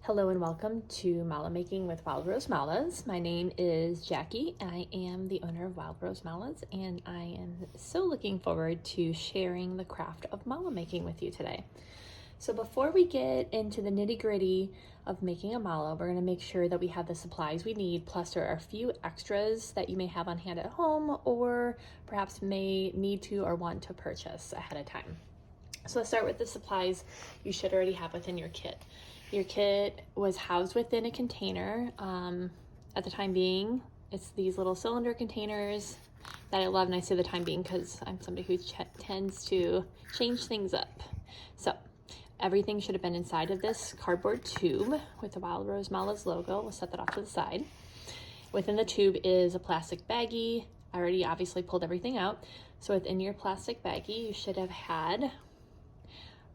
Hello and welcome to Mala Making with Wild Rose Malas. My name is Jackie. I am the owner of Wild Rose Malas, and I am so looking forward to sharing the craft of mala making with you today. So before we get into the nitty-gritty of making a mala, we're going to make sure that we have the supplies we need, plus there are a few extras that you may have on hand at home or perhaps may need to or want to purchase ahead of time. So let's start with the supplies you should already have within your kit. Your kit was housed within a container. At the time being, it's these little cylinder containers that I love, and I say the time being because I'm somebody who tends to change things up. So everything should have been inside of this cardboard tube with the Wild Rose Malas logo. We'll set that off to the side. Within the tube is a plastic baggie. I already obviously pulled everything out. So within your plastic baggie, you should have had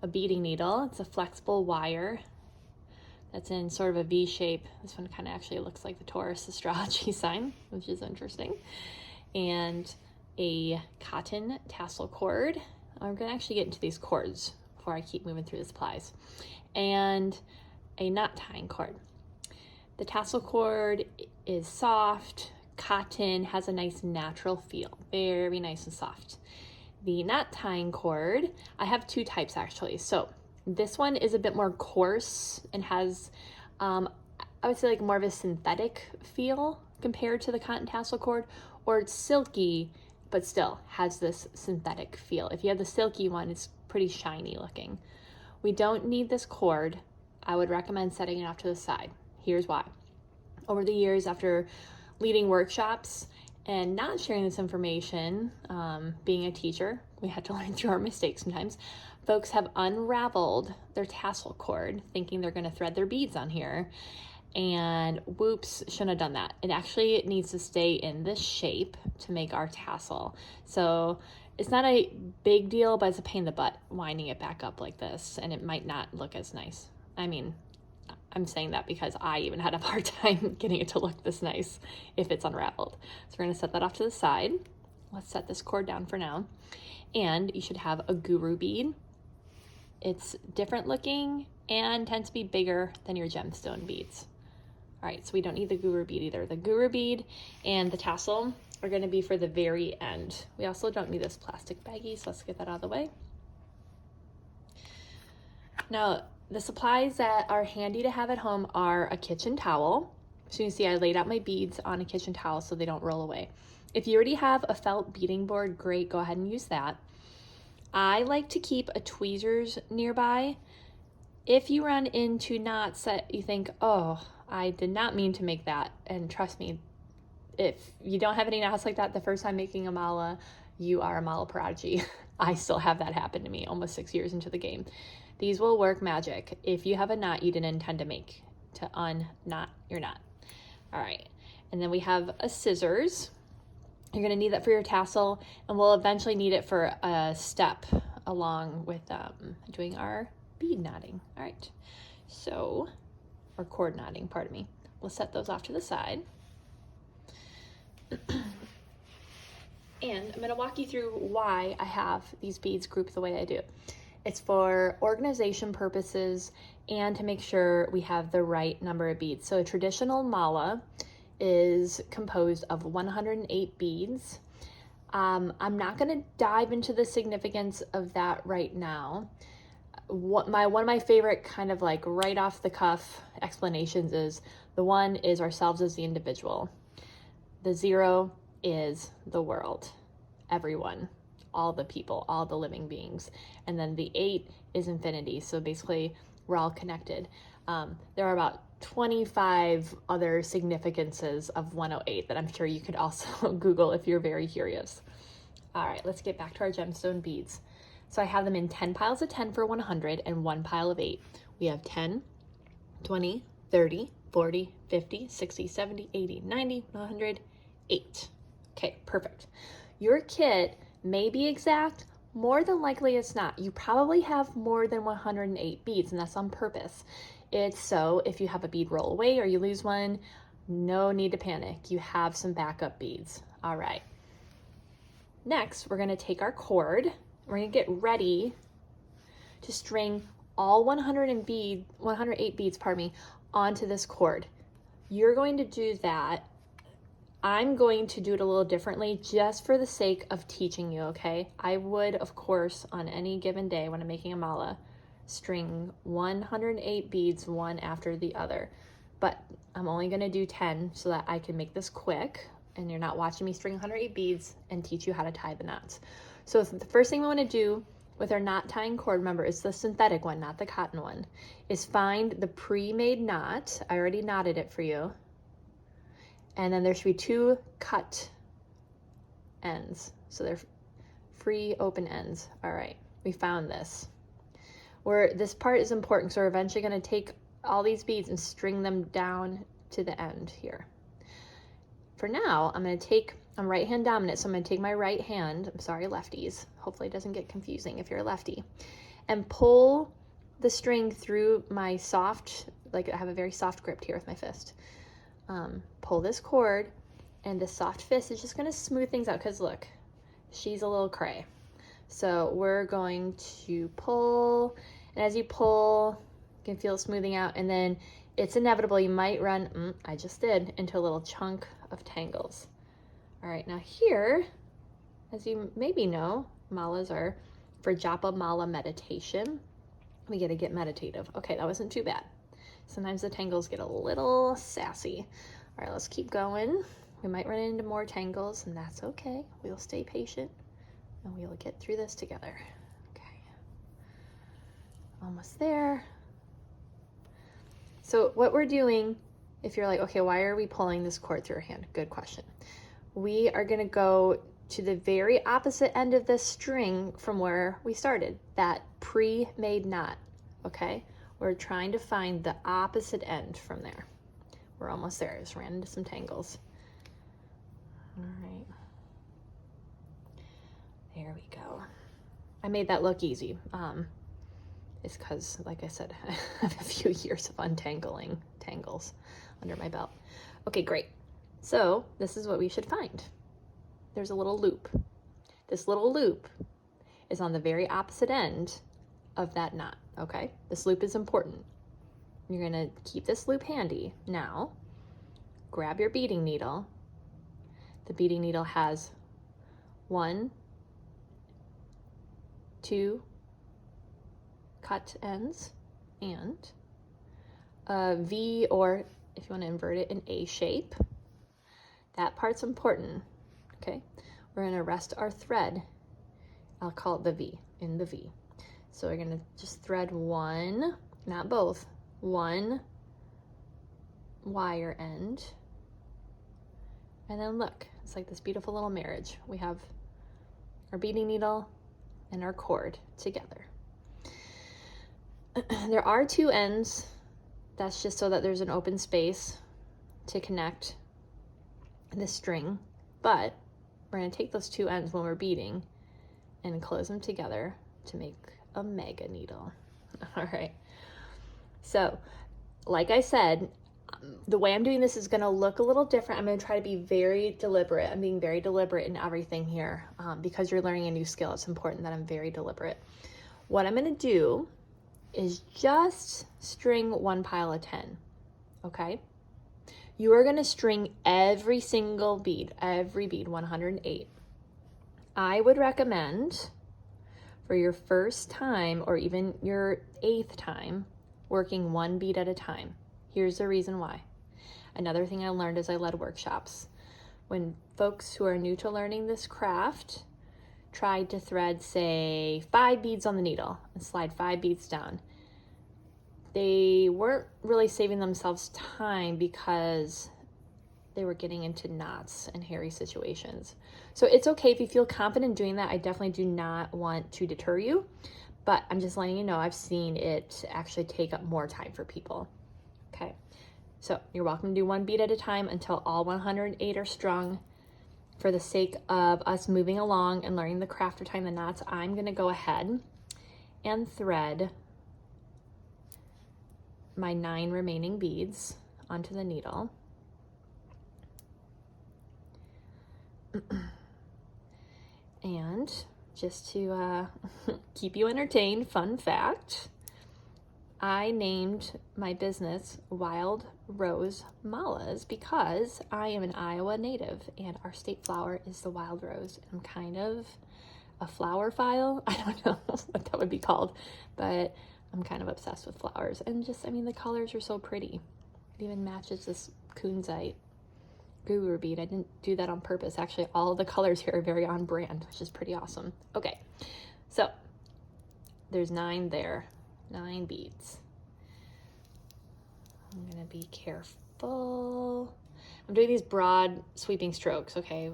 a beading needle. It's a flexible wire that's in sort of a V shape. This one kind of actually looks like the Taurus astrology sign, which is interesting. And a cotton tassel cord. I'm gonna actually get into these cords before I keep moving through the supplies. And a knot tying cord. The tassel cord is soft, cotton, has a nice natural feel, very nice and soft. The knot tying cord, I have two types actually. So this one is a bit more coarse and has, I would say like more of a synthetic feel compared to the cotton tassel cord, or it's silky, but still has this synthetic feel. If you have the silky one, it's pretty shiny looking. We don't need this cord. I would recommend setting it off to the side. Here's why. Over the years, after leading workshops and not sharing this information, being a teacher, we had to learn through our mistakes sometimes. Folks have unraveled their tassel cord thinking they're gonna thread their beads on here, and whoops, shouldn't have done that. It actually needs to stay in this shape to make our tassel. So it's not a big deal, but it's a pain in the butt winding it back up like this, and it might not look as nice. I mean, I'm saying that because I even had a hard time getting it to look this nice if it's unraveled. So we're gonna set that off to the side. Let's set this cord down for now. And you should have a guru bead. It's different looking and tends to be bigger than your gemstone beads. All right, so we don't need the guru bead either. The guru bead and the tassel are gonna be for the very end. We also don't need this plastic baggie, so let's get that out of the way. Now, the supplies that are handy to have at home are a kitchen towel. So you can see I laid out my beads on a kitchen towel so they don't roll away. If you already have a felt beading board, great, go ahead and use that. I like to keep a tweezers nearby. If you run into knots that you think, oh, I did not mean to make that, and trust me, if you don't have any knots like that the first time making a mala, you are a mala prodigy. I still have that happen to me almost 6 years into the game. These will work magic if you have a knot you didn't intend to make, to unknot your knot. All right, and then we have a scissors. You're gonna need that for your tassel, and we'll eventually need it for a step along with doing our bead knotting. All right, so, or cord knotting, pardon me. We'll set those off to the side. And I'm gonna walk you through why I have these beads grouped the way I do. It's for organization purposes and to make sure we have the right number of beads. So a traditional mala is composed of 108 beads. I'm not gonna dive into the significance of that right now. One of my favorite kind of like right off the cuff explanations is the 1 is ourselves as the individual. The 0 is the world, everyone, all the people, all the living beings. And then the 8 is infinity. So basically we're all connected. There are about 25 other significances of 108 that I'm sure you could also Google if you're very curious. All right, let's get back to our gemstone beads. So I have them in 10 piles of 10 for 100 and 1 pile of 8. We have 10, 20, 30, 40, 50, 60, 70, 80, 90, 100, 8. Okay, perfect. Your kit may be exact, more than likely it's not. You probably have more than 108 beads, and that's on purpose. It's so if you have a bead roll away or you lose one, no need to panic. You have some backup beads. All right. Next, we're gonna take our cord. We're gonna get ready to string all 108 beads, pardon me, onto this cord. You're going to do that. I'm going to do it a little differently just for the sake of teaching you, okay? I would, of course, on any given day when I'm making a mala, string 108 beads one after the other. But I'm only going to do 10 so that I can make this quick and you're not watching me string 108 beads and teach you how to tie the knots. So the first thing we want to do with our knot tying cord, remember it's the synthetic one, not the cotton one, is find the pre-made knot. I already knotted it for you. And then there should be 2 cut ends. So they're free open ends. All right, we found this. This part is important, so we're eventually going to take all these beads and string them down to the end here. For now, I'm right hand dominant, so I'm going to take my right hand, I'm sorry lefties, hopefully it doesn't get confusing if you're a lefty, and pull the string through my soft, like I have a very soft grip here with my fist. Pull this cord, and the soft fist is just going to smooth things out, because look, she's a little cray. So we're going to pull, and as you pull, you can feel it smoothing out, and then it's inevitable you might run, I just did, into a little chunk of tangles. All right, now here, as you maybe know, malas are for japa mala meditation. We get to get meditative. Okay, that wasn't too bad. Sometimes the tangles get a little sassy. All right, let's keep going. We might run into more tangles, and that's okay. We'll stay patient, and we'll get through this together. Okay, almost there. So what we're doing, if you're like, okay, why are we pulling this cord through our hand? Good question. We are going to go to the very opposite end of this string from where we started, that pre-made knot, okay? We're trying to find the opposite end from there. We're almost there. I just ran into some tangles. All right. There we go. I made that look easy. It's because, like I said, I have a few years of untangling tangles under my belt. Okay, great. So this is what we should find. There's a little loop. This little loop is on the very opposite end of that knot, okay? This loop is important. You're gonna keep this loop handy. Now, grab your beading needle. The beading needle has 1, 2 cut ends and a V, or if you want to invert it, an A shape. That part's important, okay? We're going to rest our thread. I'll call it the V, in the V. So we're going to just thread one, not both, one wire end. And then look, it's like this beautiful little marriage. We have our beading needle and our cord together. There are 2 ends. That's just so that there's an open space to connect the string, but we're going to take those 2 ends when we're beading and close them together to make a mega needle. All right. So, like I said, the way I'm doing this is going to look a little different. I'm going to try to be very deliberate. I'm being very deliberate in everything here because you're learning a new skill. It's important that I'm very deliberate. What I'm going to do is just string 1 pile of 10, okay? You are going to string every single bead, 108. I would recommend for your first time or even your 8th time, working 1 bead at a time. Here's the reason why. Another thing I learned as I led workshops. When folks who are new to learning this craft tried to thread, say, 5 beads on the needle and slide 5 beads down, they weren't really saving themselves time because they were getting into knots and hairy situations. So it's okay if you feel confident doing that. I definitely do not want to deter you, but I'm just letting you know I've seen it actually take up more time for people. Okay, so you're welcome to do 1 bead at a time until all 108 are strung. For the sake of us moving along and learning the craft of tying the knots, I'm going to go ahead and thread my 9 remaining beads onto the needle. And just to keep you entertained, fun fact, I named my business Wild Rose Mallas because I am an Iowa native and our state flower is the wild rose. I'm kind of a flower file. I don't know what that would be called, but I'm kind of obsessed with flowers. And just, I mean, the colors are so pretty. It even matches this kunzite guru bead. I didn't do that on purpose. Actually, all of the colors here are very on brand, which is pretty awesome. Okay, so there's 9 there. 9 beads. I'm gonna be careful. I'm doing these broad sweeping strokes, okay?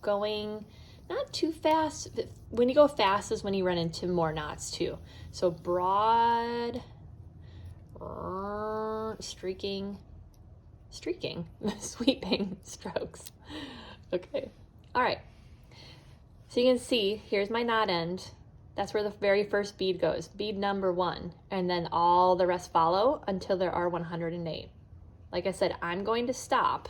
Going not too fast. When you go fast is when you run into more knots too. So broad, streaking, sweeping strokes. Okay, all right. So you can see, here's my knot end. That's where the very first bead goes, bead number 1, and then all the rest follow until there are 108. Like I said, I'm going to stop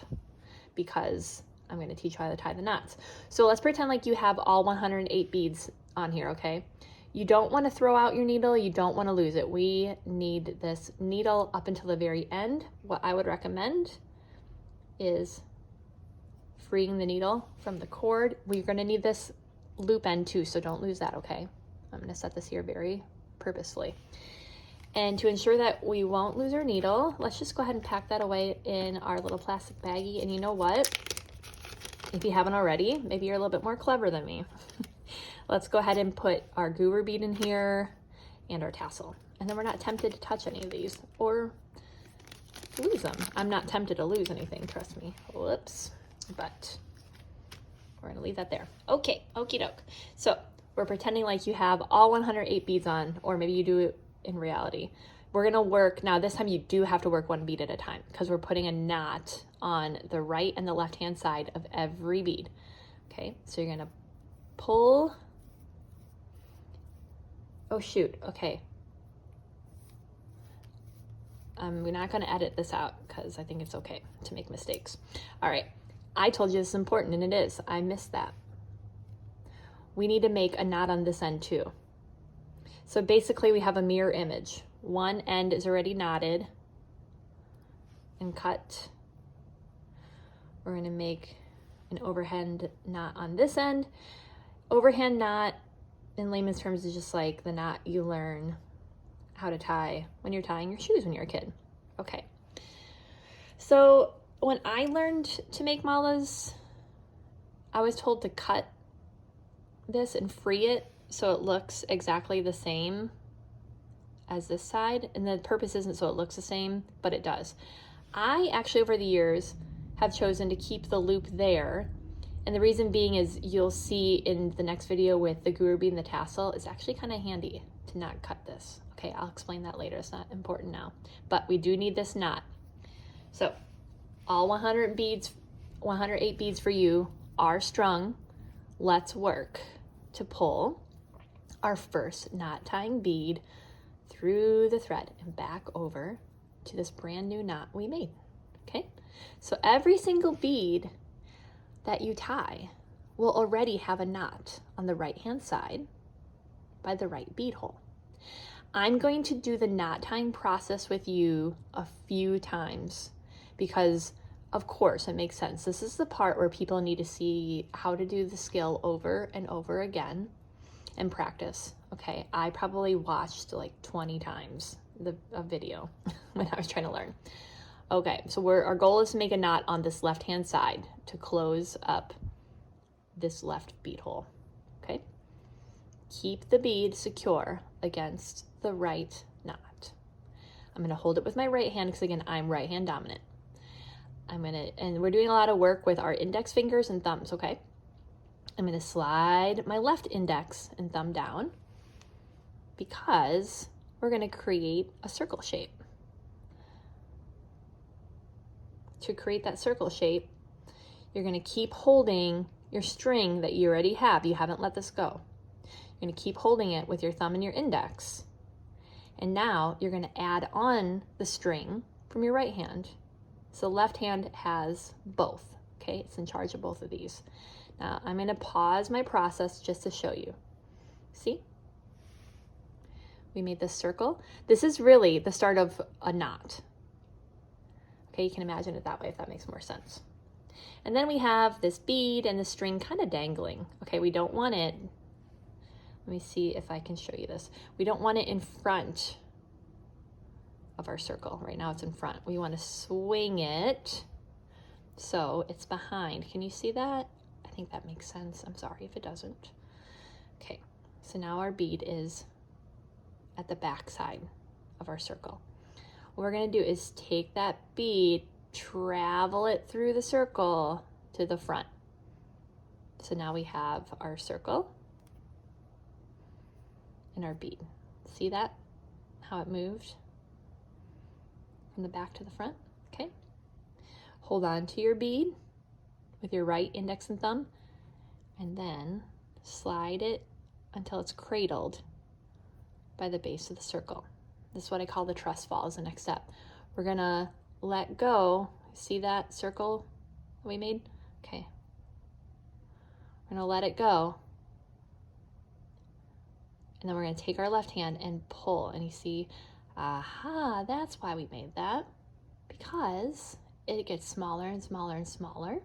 because I'm going to teach you how to tie the knots. So let's pretend like you have all 108 beads on here, okay? You don't want to throw out your needle. You don't want to lose it. We need this needle up until the very end. What I would recommend is freeing the needle from the cord. We're going to need this loop end too, so don't lose that, okay? I'm going to set this here very purposefully. And to ensure that we won't lose our needle, let's just go ahead and pack that away in our little plastic baggie. And you know what? If you haven't already, maybe you're a little bit more clever than me. Let's go ahead and put our guru bead in here and our tassel. And then we're not tempted to touch any of these or lose them. I'm not tempted to lose anything, trust me. Whoops. But we're going to leave that there. Okay, okie doke. So we're pretending like you have all 108 beads on, or maybe you do it in reality. We're gonna work, now this time you do have to work 1 bead at a time because we're putting a knot on the right and the left hand side of every bead. Okay, so you're gonna pull, oh shoot, okay. We're not gonna edit this out because I think it's okay to make mistakes. All right, I told you this is important and it is, I missed that. We need to make a knot on this end too. So basically we have a mirror image. One end is already knotted and cut. We're going to make an overhand knot on this end. Overhand knot in layman's terms is just like the knot you learn how to tie when you're tying your shoes when you're a kid. Okay. So when I learned to make mallas, I was told to cut this and free it so it looks exactly the same as this side, and the purpose isn't so it looks the same, but it does. I actually over the years have chosen to keep the loop there, and the reason being is you'll see in the next video with the guru bead and the tassel, it's actually kind of handy to not cut this. Okay, I'll explain that later, it's not important now, but we do need this knot. So all 108 beads for you are strung. Let's work to pull our first knot tying bead through the thread and back over to this brand new knot we made. Okay, so every single bead that you tie will already have a knot on the right hand side by the right bead hole. I'm going to do the knot tying process with you a few times because of course it makes sense. This is the part where people need to see how to do the skill over and over again and practice. Okay, I probably watched like 20 times a video when I was trying to learn. Okay, so our goal is to make a knot on this left hand side to close up this left bead hole. Okay, keep the bead secure against the right knot. I'm going to hold it with my right hand because again I'm right hand dominant. And we're doing a lot of work with our index fingers and thumbs. Okay, I'm going to slide my left index and thumb down because we're going to create a circle shape. To create that circle shape, you're going to keep holding your string that you already have. You haven't let this go. You're going to keep holding it with your thumb and your index. And now you're going to add on the string from your right hand. So left hand has both. Okay, it's in charge of both of these. Now I'm going to pause my process just to show you. See? We made this circle. This is really the start of a knot. Okay, you can imagine it that way if that makes more sense. And then we have this bead and the string kind of dangling. Okay, we don't want it, let me see if I can show you this. We don't want it in front of our circle. Right now it's in front. We want to swing it so it's behind. Can you see that? I think that makes sense. I'm sorry if it doesn't. Okay, so now our bead is at the back side of our circle. What we're going to do is take that bead, travel it through the circle to the front. So now we have our circle and our bead. See that? How it moved from the back to the front? Okay. Hold on to your bead with your right index and thumb, and then slide it until it's cradled by the base of the circle. This is what I call the truss fall as the next step. We're gonna let go. See that circle we made? Okay. We're gonna let it go. And then we're gonna take our left hand and pull, and you see, aha, that's why we made that, because it gets smaller and smaller and smaller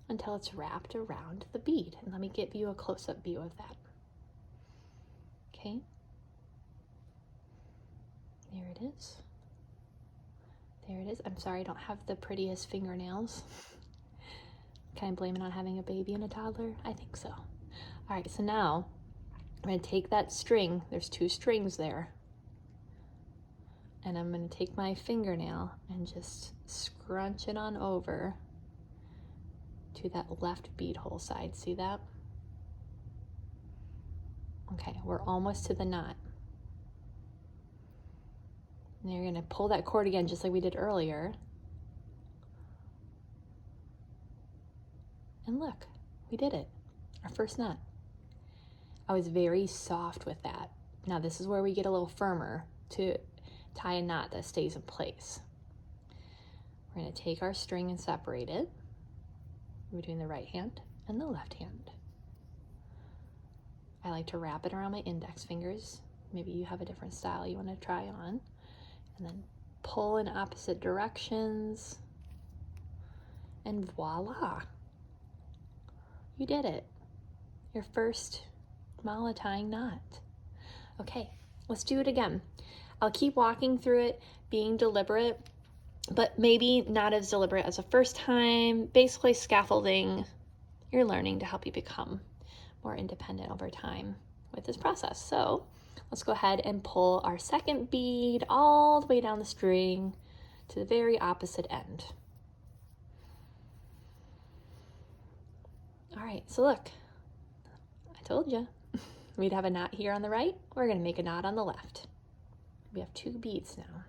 until it's wrapped around the bead. And let me give you a close-up view of that. Okay. There it is. There it is. I'm sorry, I don't have the prettiest fingernails. Can I blame it on having a baby and a toddler? I think so. All right, so now I'm going to take that string. There's 2 strings there. And I'm going to take my fingernail and just scrunch it on over to that left bead hole side. See that? Okay, we're almost to the knot. And you're going to pull that cord again just like we did earlier. And look, we did it. Our first knot. I was very soft with that. Now this is where we get a little firmer to tie a knot that stays in place. We're going to take our string and separate it between the right hand and the left hand. I like to wrap it around my index fingers. Maybe you have a different style you want to try on. And then pull in opposite directions. And voila! You did it. Your first mala tying knot. Okay, let's do it again. I'll keep walking through it, being deliberate, but maybe not as deliberate as the first time. Basically scaffolding your learning to help you become more independent over time with this process. So let's go ahead and pull our second bead all the way down the string to the very opposite end. All right, so look, I told you we'd have a knot here on the right. We're going to make a knot on the left. We have 2 beads now.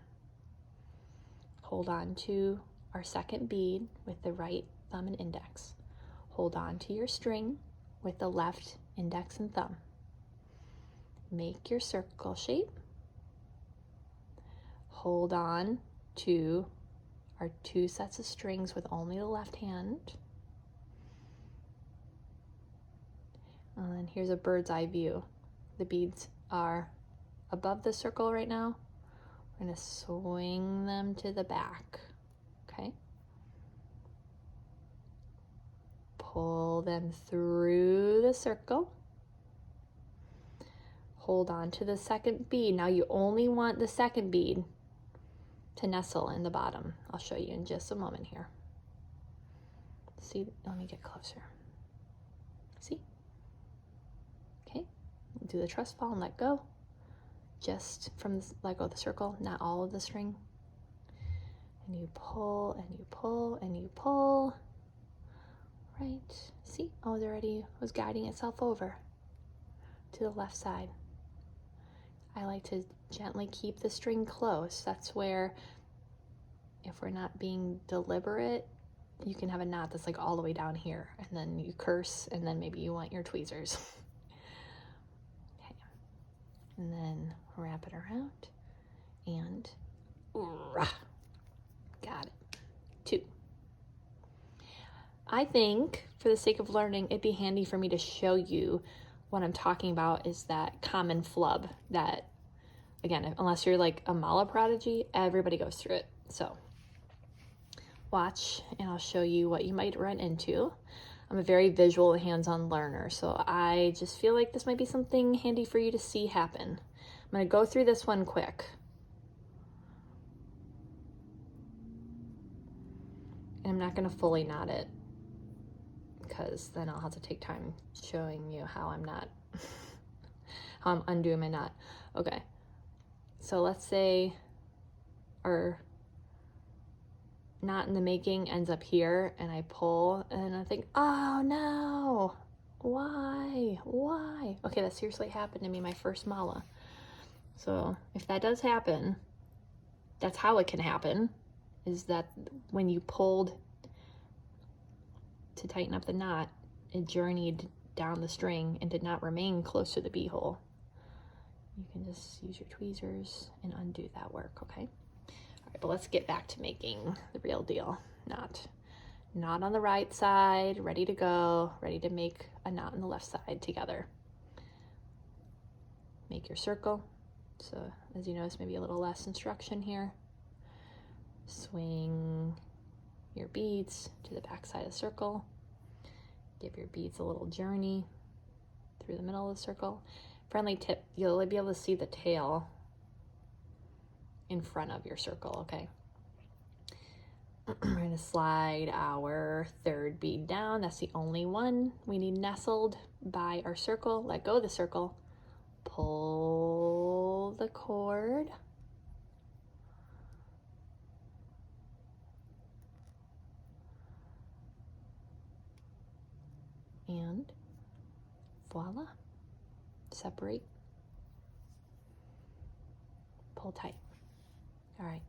Hold on to our second bead with the right thumb and index. Hold on to your string with the left index and thumb. Make your circle shape. Hold on to our 2 sets of strings with only the left hand. And then here's a bird's eye view. The beads are above the circle right now. We're going to swing them to the back. Okay? Pull them through the circle. Hold on to the second bead. Now you only want the second bead to nestle in the bottom. I'll show you in just a moment here. See, let me get closer. See? Okay, do the truss fall and let go. Just from the, let go of the circle, not all of the string. And you pull and you pull and you pull. Right, see? Oh, it already was guiding itself over to the left side. I like to gently keep the string close. That's where, if we're not being deliberate, you can have a knot that's like all the way down here, and then you curse, and then maybe you want your tweezers. Okay, and then wrap it around, and got it. 2. I think, for the sake of learning, it'd be handy for me to show you what I'm talking about is that common flub that again, unless you're like a mala prodigy, everybody goes through it. So watch and I'll show you what you might run into. I'm a very visual, hands-on learner, so I just feel like this might be something handy for you to see happen. I'm going to go through this one quick. And I'm not going to fully knot it, because then I'll have to take time showing you how I'm undoing my knot. Okay, so let's say our knot in the making ends up here, and I pull and I think, oh no, why? Okay, that seriously happened to me my first mala. So if that does happen, that's how it can happen, is that when you pulled to tighten up the knot, it journeyed down the string and did not remain close to the bee hole. You can just use your tweezers and undo that work, okay? But let's get back to making the real deal knot. Knot on the right side, ready to go, ready to make a knot on the left side together. Make your circle. So as you notice, maybe a little less instruction here. Swing your beads to the back side of the circle. Give your beads a little journey through the middle of the circle. Friendly tip, you'll be able to see the tail in front of your circle, okay? We're gonna slide our third bead down. That's the only one we need nestled by our circle. Let go of the circle. Pull the cord. And voila, separate, pull tight. All right,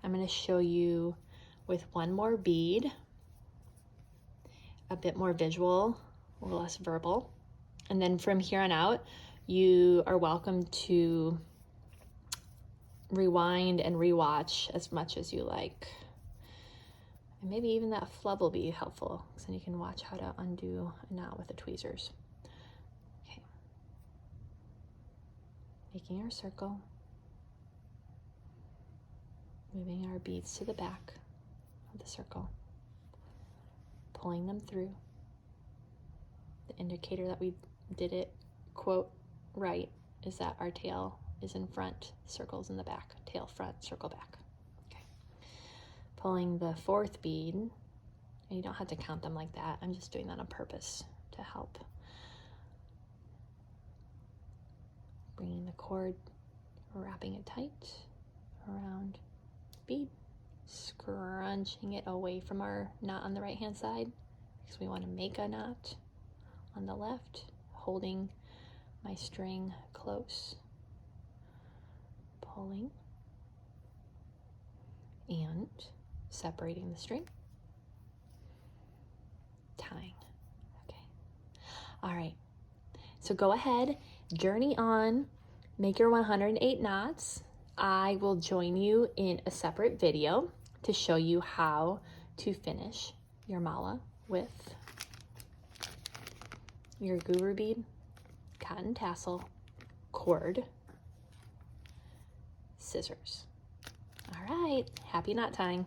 I'm going to show you with one more bead, a bit more visual, a little less verbal. And then from here on out, you are welcome to rewind and rewatch as much as you like. And maybe even that flub will be helpful, because then you can watch how to undo a knot with the tweezers. Okay. Making our circle. Moving our beads to the back of the circle. Pulling them through. The indicator that we did it, quote, right, is that our tail is in front, circle's in the back. Tail front, circle back. Okay. Pulling the fourth bead, and you don't have to count them like that. I'm just doing that on purpose to help. Bringing the cord, wrapping it tight around bead, scrunching it away from our knot on the right hand side, because we want to make a knot on the left, holding my string close, pulling and separating the string, tying. Okay, all right, so go ahead, journey on, make your 108 knots. I will join you in a separate video to show you how to finish your mala with your guru bead, cotton tassel, cord, scissors. All right, happy knot tying.